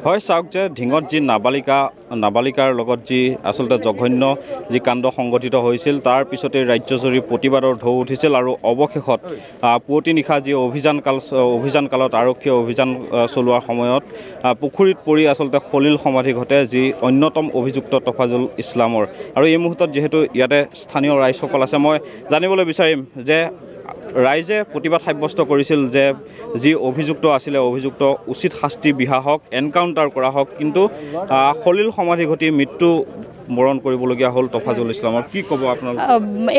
হয় চাওক যে ঢিঙত যি নাবালিকাৰ লগত যি আচলতে জঘন্য যি কাণ্ড সংঘটিত হৈছিল তাৰ পিছতে ৰাজ্যজুৰি প্ৰতিবাদৰ ঢৌ উঠিছিল আৰু অৱশেষত পুৱতি নিশা যি অভিযানকালত আৰক্ষীয়ে অভিযান চলোৱাৰ সময়ত পুখুৰীত পৰি আচলতে সলিল সমাধি ঘটে যি অন্যতম অভিযুক্ত তফাজুল ইছলামৰ। আৰু এই মুহূৰ্তত যিহেতু ইয়াতে স্থানীয় ৰাইজসকল আছে, মই জানিবলৈ বিচাৰিম যে ৰাইজে প্ৰতিবাদ সাব্যস্ত কৰিছিল যে যি অভিযুক্ত আছিলে অভিযুক্ত উচিত শাস্তি বিহা হওক, এনকাউণ্টাৰ কৰা হওক, কিন্তু সলিল সমাধি ঘটি মৃত্যু বৰণ কৰিবলগীয়া হ'ল তফাজুল ইছলামৰ। কি ক'ব আপোনালোক?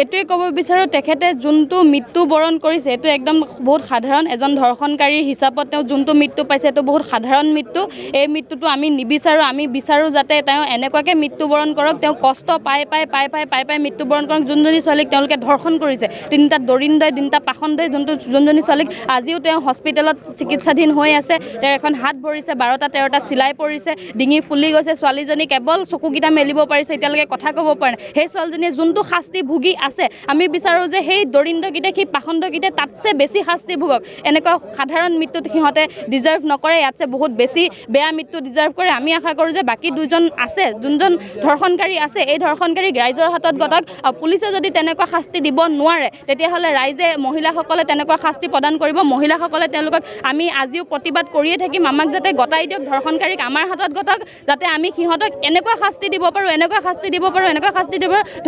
এইটোৱে ক'ব বিচাৰোঁ, তেখেতে যোনটো মৃত্যু বৰণ কৰিছে এইটো একদম বহুত সাধাৰণ। এজন ধৰ্ষণকাৰী হিচাপত তেওঁ যোনটো মৃত্যু পাইছে এইটো বহুত সাধাৰণ মৃত্যু। এই মৃত্যুটো আমি নিবিচাৰোঁ। আমি বিচাৰোঁ যাতে তেওঁ এনেকুৱাকৈ মৃত্যুবৰণ কৰক, তেওঁ কষ্ট পাই মৃত্যুবৰণ কৰক। যোনজনী ছোৱালীক তেওঁলোকে ধৰ্ষণ কৰিছে, তিনিটা দৰিদ্ৰই তিনিটা পাখণ্ডই যোনজনী ছোৱালীক আজিও তেওঁ হস্পিটেলত চিকিৎসাধীন হৈ আছে। তেওঁৰ এখন হাত ভৰিছে, 12টা-13টা চিলাই পৰিছে, ডিঙি ফুলি গৈছে। ছোৱালীজনী কেৱল চকুকেইটা মেলিব পাৰিছে, এতিয়ালৈকে কথা ক'ব পৰা নাই। সেই ছোৱালীজনীয়ে যোনটো শাস্তি ভুগি আছে, আমি বিচাৰোঁ যে সেই দৰিদ্ৰকেইটাই সেই পাখণ্ডকেইটাই তাতছে বেছি শাস্তি ভুগক। এনেকুৱা সাধাৰণ মৃত্যুত সিহঁতে ডিজাৰ্ভ নকৰে, ইয়াতছে বহুত বেছি বেয়া মৃত্যু ডিজাৰ্ভ কৰে। আমি আশা কৰোঁ যে বাকী দুজন আছে, যোনজন ধৰ্ষণকাৰী আছে, এই ধৰ্ষণকাৰীক ৰাইজৰ হাতত গতাক। আৰু পুলিচে যদি তেনেকুৱা শাস্তি দিব নোৱাৰে তেতিয়াহ'লে ৰাইজে মহিলাসকলে তেনেকুৱা শাস্তি প্ৰদান কৰিব। মহিলাসকলে তেওঁলোকক আমি আজিও প্ৰতিবাদ কৰিয়ে থাকিম, আমাক যাতে গতাই দিয়ক, ধৰ্ষণকাৰীক আমাৰ হাতত গতাক, যাতে আমি সিহঁতক এনেকুৱা শাস্তি দিব পাৰোঁ।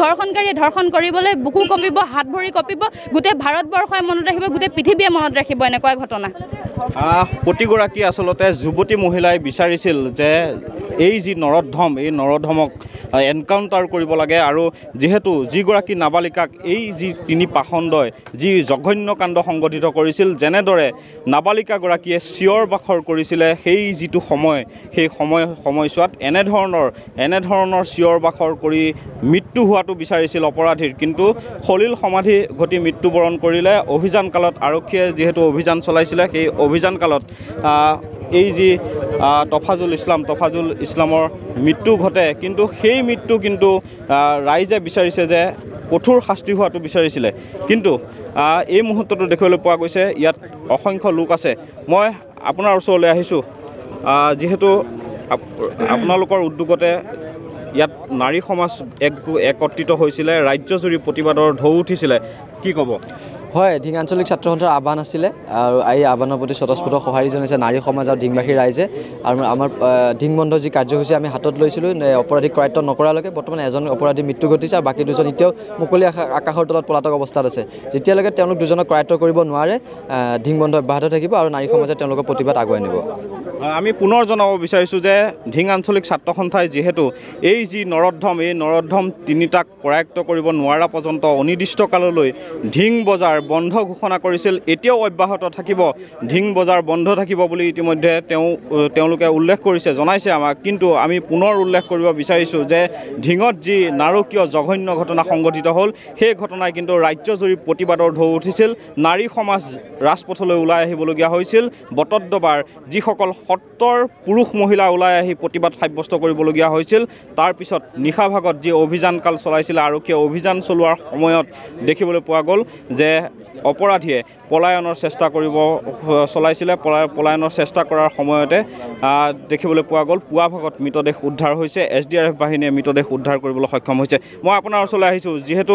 ধৰ্ষণকাৰীয়ে ধৰ্ষণ কৰিবলৈ বুকু কঁপিব, হাত ভৰি কঁপিব, গোটেই ভাৰতবৰ্ষই মনত ৰাখিব, গোটেই পৃথিৱীয়ে মনত ৰাখিব এনেকুৱা ঘটনা। প্ৰতিগৰাকী আচলতে যুৱতী মহিলাই বিচাৰিছিল যে এই যি নৰধম, এই নৰধমক এনকাউণ্টাৰ কৰিব লাগে। আৰু যিহেতু যিগৰাকী নাবালিকাক এই যি তিনি পাখণ্ডই যি জঘন্য কাণ্ড সংঘটিত কৰিছিল, যেনেদৰে নাবালিকাগৰাকীয়ে চিঞৰ বাখৰ কৰিছিলে সেই যিটো সময়, সেই সময়ছোৱাত এনেধৰণৰ চিঞৰ বাখৰ কৰি মৃত্যু হোৱাটো বিচাৰিছিল অপৰাধীৰ, কিন্তু সলিল সমাধি ঘটি মৃত্যুবৰণ কৰিলে। অভিযানকালত আৰক্ষীয়ে যিহেতু অভিযান চলাইছিলে, সেই অভিযানকালত এই যি তফাজুল ইছলামৰ মৃত্যু ঘটে, কিন্তু সেই মৃত্যু ৰাইজে বিচাৰিছে যে কঠোৰ শাস্তি হোৱাটো বিচাৰিছিলে। কিন্তু এই মুহূৰ্তটো দেখিবলৈ পোৱা গৈছে ইয়াত অসংখ্য লোক আছে। মই আপোনাৰ ওচৰলৈ আহিছোঁ, যিহেতু আপোনালোকৰ উদ্যোগতে ইয়াত নাৰী সমাজ একত্ৰিত হৈছিলে, ৰাজ্যজুৰি প্ৰতিবাদৰ ঢৌ উঠিছিলে, কি ক'ব? হয়, ঢিং আঞ্চলিক ছাত্ৰ সন্থাৰ আহ্বান আছিলে আৰু এই আহ্বানৰ প্ৰতি স্বতঃস্ফূৰ্ত সঁহাৰি জনাইছে নাৰী সমাজ আৰু ঢিংবাসী ৰাইজে। আৰু আমাৰ ঢিং বন্ধ যি কাৰ্যসূচী আমি হাতত লৈছিলোঁ, অপৰাধীক কৰায়ত্ব নকৰালৈকে বৰ্তমান এজন অপৰাধী মৃত্যু ঘটিছে আৰু বাকী দুজন এতিয়াও মুকলি আকাশৰ তলত পলাতক অৱস্থাত আছে। যেতিয়ালৈকে তেওঁলোক দুজনক কৰায়ত্ব কৰিব নোৱাৰে, ঢিং বন্ধ অব্যাহত থাকিব আৰু নাৰী সমাজে তেওঁলোকৰ প্ৰতিবাদ আগুৱাই নিব। আমি পুনৰ জনাব বিচাৰিছোঁ যে ঢিং আঞ্চলিক ছাত্ৰ সন্থাই যিহেতু এই যি নৰধম তিনিটাক কৰায়ত্ব কৰিব নোৱাৰা পৰ্যন্ত অনিৰ্দিষ্টকাললৈ ঢিং বজাৰ বন্ধ ঘোষণা কৰিছিল, এতিয়াও অব্যাহত থাকিব। ঢিং বজাৰ বন্ধ থাকিব বুলি ইতিমধ্যে তেওঁলোকে উল্লেখ কৰিছে, জনাইছে আমাক। কিন্তু আমি পুনৰ উল্লেখ কৰিব বিচাৰিছোঁ যে ঢিঙত যি নাৰকীয় জঘন্য ঘটনা সংঘটিত হ'ল, সেই ঘটনাই কিন্তু ৰাজ্যজুৰি প্ৰতিবাদৰ ঢৌ উঠিছিল। নাৰী সমাজ ৰাজপথলৈ ওলাই আহিবলগীয়া হৈছিল। বটদ্ৰবাৰ যিসকল সত্তৰ পুৰুষ মহিলা ওলাই আহি প্ৰতিবাদ সাব্যস্ত কৰিবলগীয়া হৈছিল। তাৰপিছত নিশা ভাগত যি অভিযানকাল চলাইছিলে আৰক্ষীয়ে, অভিযান চলোৱাৰ সময়ত দেখিবলৈ পোৱা গ'ল যে অপৰাধীয়ে পলায়নৰ চেষ্টা চলাইছিলে। পলায়নৰ চেষ্টা কৰাৰ সময়তে দেখিবলৈ পোৱা গ'ল পুৱা ভাগত মৃতদেহ উদ্ধাৰ হৈছে। SDRF বাহিনীয়ে মৃতদেহ উদ্ধাৰ কৰিবলৈ সক্ষম হৈছে। মই আপোনাৰ ওচৰলৈ আহিছোঁ, যিহেতু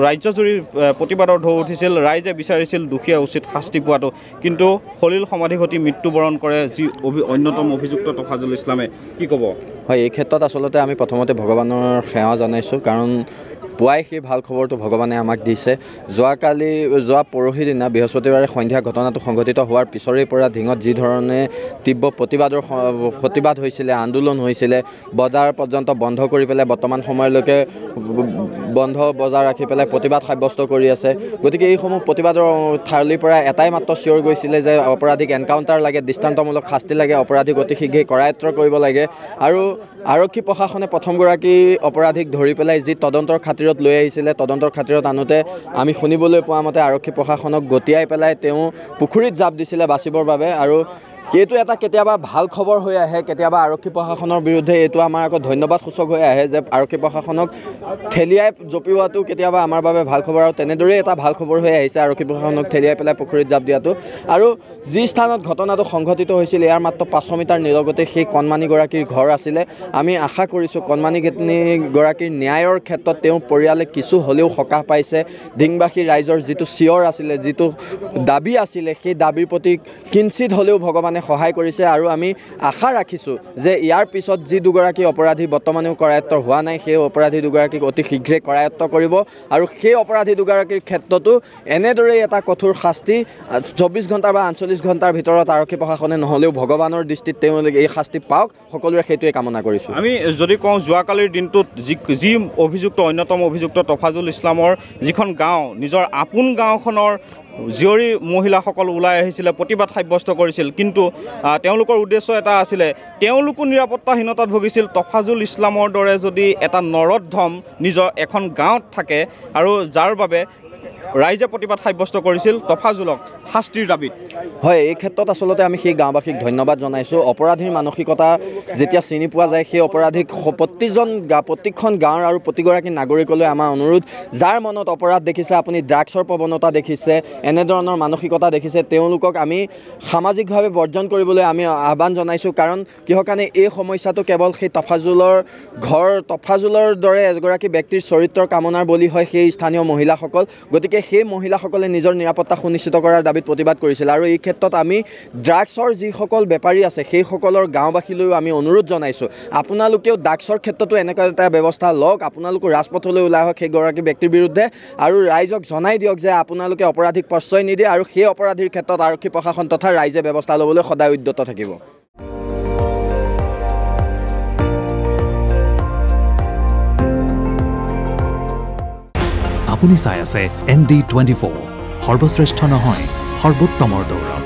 ৰাজ্যজুৰি প্ৰতিবাদৰ ঢৌ উঠিছিল, ৰাইজে বিচাৰিছিল দোষীয়ে উচিত শাস্তি পোৱাটো, কিন্তু সলিল সমাধি ঘটি মৃত্যুবৰণ কৰে যি অন্যতম অভিযুক্ত তফাজুল ইছলামে। কি ক'ব? হয়, এই ক্ষেত্ৰত আচলতে আমি প্ৰথমতে ভগৱানৰ সেৱা জনাইছোঁ, কাৰণ পুৱাই সেই ভাল খবৰটো ভগৱানে আমাক দিছে। যোৱা পৰহি দিনা বৃহস্পতিবাৰে সন্ধিয়া ঘটনাটো সংঘটিত হোৱাৰ পিছৰে পৰা ঢিঙত যি ধৰণে তীব্ৰ প্ৰতিবাদ হৈছিলে, আন্দোলন হৈছিলে, বজাৰ পৰ্যন্ত বন্ধ কৰি পেলাই বৰ্তমান সময়লৈকে বন্ধ বজাৰ ৰাখি পেলাই প্ৰতিবাদ সাব্যস্ত কৰি আছে। গতিকে এইসমূহ প্ৰতিবাদৰ ঠাইৰ পৰা এটাই মাত্ৰ চিঞৰ গৈছিলে যে অপৰাধীক এনকাউণ্টাৰ লাগে, দৃষ্টান্তমূলক শাস্তি লাগে, অপৰাধীক অতি শীঘ্ৰে কৰায়ত্ব কৰিব লাগে। আৰু আৰক্ষী প্ৰশাসনে প্ৰথমগৰাকী অপৰাধীক ধৰি পেলাই যি তদন্তৰ খাতিৰত লৈ আহিছিলে, তদন্তৰ খাতিৰত আনোতে আমি শুনিবলৈ পোৱা মতে আৰক্ষী প্ৰশাসনক গতিয়াই পেলাই তেওঁ পুখুৰীত জাপ দিছিলে বাচিবৰ বাবে। আৰু এইটো এটা কেতিয়াবা ভাল খবৰ হৈ আহে, কেতিয়াবা আৰক্ষী প্ৰশাসনৰ বিৰুদ্ধে এইটো আমাৰ আকৌ ধন্যবাদ সূচক হৈ আহে যে আৰক্ষী প্ৰশাসনক ঠেলিয়াই জপিওৱাটো কেতিয়াবা আমাৰ বাবে ভাল খবৰ, আৰু তেনেদৰেই এটা ভাল খবৰ হৈ আহিছে আৰক্ষী প্ৰশাসনক ঠেলিয়াই পেলাই পুখুৰীত জাপ দিয়াটো। আৰু যি স্থানত ঘটনাটো সংঘটিত হৈছিল ইয়াৰ মাত্ৰ 500 মিটাৰ নিলগতে সেই কণমানিগৰাকীৰ ঘৰ আছিলে। আমি আশা কৰিছোঁ কণমানিগৰাকীৰ ন্যায়ৰ ক্ষেত্ৰত তেওঁৰ পৰিয়ালে কিছু হ'লেও সকাহ পাইছে। ঢিংবাসী ৰাইজৰ যিটো চিঞৰ আছিলে, যিটো দাবী আছিলে, সেই দাবীৰ প্ৰতি কিঞ্চিত হ'লেও ভগৱানে সহায় কৰিছে। আৰু আমি আশা ৰাখিছোঁ যে ইয়াৰ পিছত যি দুগৰাকী অপৰাধী বৰ্তমানেও কৰায়ত্ব হোৱা নাই, সেই অপৰাধী দুগৰাকীক অতি শীঘ্ৰে কৰায়ত্ব কৰিব। আৰু সেই অপৰাধী দুগৰাকীৰ ক্ষেত্ৰতো এনেদৰেই এটা কঠোৰ শাস্তি 24 ঘণ্টা বা 48 ঘণ্টাৰ ভিতৰত আৰক্ষী প্ৰশাসনে নহ'লেও ভগৱানৰ দৃষ্টিত তেওঁলোকে এই শাস্তি পাওক, সকলোৰে সেইটোৱে কামনা কৰিছোঁ। আমি যদি কওঁ যোৱাকালিৰ দিনটোত যি অভিযুক্ত অন্যতম অভিযুক্ত তফাজুল ইছলামৰ যিখন গাঁও, নিজৰ আপোন গাঁওখনৰ জীয়ৰী মহিলাসকল ওলাই আহিছিলে, প্ৰতিবাদ সাব্যস্ত কৰিছিল, কিন্তু তেওঁলোকৰ উদ্দেশ্য এটা আছিলে, তেওঁলোকো নিৰাপত্তাহীনতাত ভুগিছিল। তফাজুল ইছলামৰ দৰে যদি এটা নৰধম নিজৰ এখন গাঁৱত থাকে আৰু যাৰ বাবে ৰাইজে প্ৰতিবাদ সাব্যস্ত কৰিছিল তফাজুলক শাস্তিৰ দাবীত। হয়, এই ক্ষেত্ৰত আচলতে আমি সেই গাঁওবাসীক ধন্যবাদ জনাইছোঁ। অপৰাধীৰ মানসিকতা যেতিয়া চিনি পোৱা যায়, সেই অপৰাধীক প্ৰতিখন গাঁৱৰ আৰু প্ৰতিগৰাকী নাগৰিকলৈ আমাৰ অনুৰোধ, যাৰ মনত অপৰাধ দেখিছে, আপুনি ড্ৰাগছৰ প্ৰৱণতা দেখিছে, এনেধৰণৰ মানসিকতা দেখিছে, তেওঁলোকক আমি সামাজিকভাৱে বৰ্জন কৰিবলৈ আমি আহ্বান জনাইছোঁ। কাৰণ কিহৰ কাৰণে এই সমস্যাটো কেৱল সেই তফাজুলৰ দৰে এগৰাকী ব্যক্তিৰ চৰিত্ৰৰ কামনাৰ বলি হয় সেই স্থানীয় মহিলাসকল। গতিকে সেই মহিলাসকলে নিজৰ নিৰাপত্তা সুনিশ্চিত কৰাৰ দাবীত প্ৰতিবাদ কৰিছিল। আৰু এই ক্ষেত্ৰত আমি ড্ৰাগছৰ যিসকল বেপাৰী আছে সেইসকলৰ গাঁওবাসীলৈও আমি অনুৰোধ জনাইছোঁ, আপোনালোকেও ড্ৰাগছৰ ক্ষেত্ৰতো এনেকুৱা এটা ব্যৱস্থা লওক, আপোনালোকো ৰাজপথলৈ ওলাই আহক সেইগৰাকী ব্যক্তিৰ বিৰুদ্ধে, আৰু ৰাইজক জনাই দিয়ক যে আপোনালোকে অপৰাধীক প্ৰশ্ৰয় নিদিয়ে, আৰু সেই অপৰাধীৰ ক্ষেত্ৰত আৰক্ষী প্ৰশাসন তথা ৰাইজে ব্যৱস্থা ল'বলৈ সদায় উদ্যত থাকিব। আপুনি চাই আছে ND24, সৰ্বশ্ৰেষ্ঠ নহয় সৰ্বোত্তমৰ দৌৰ।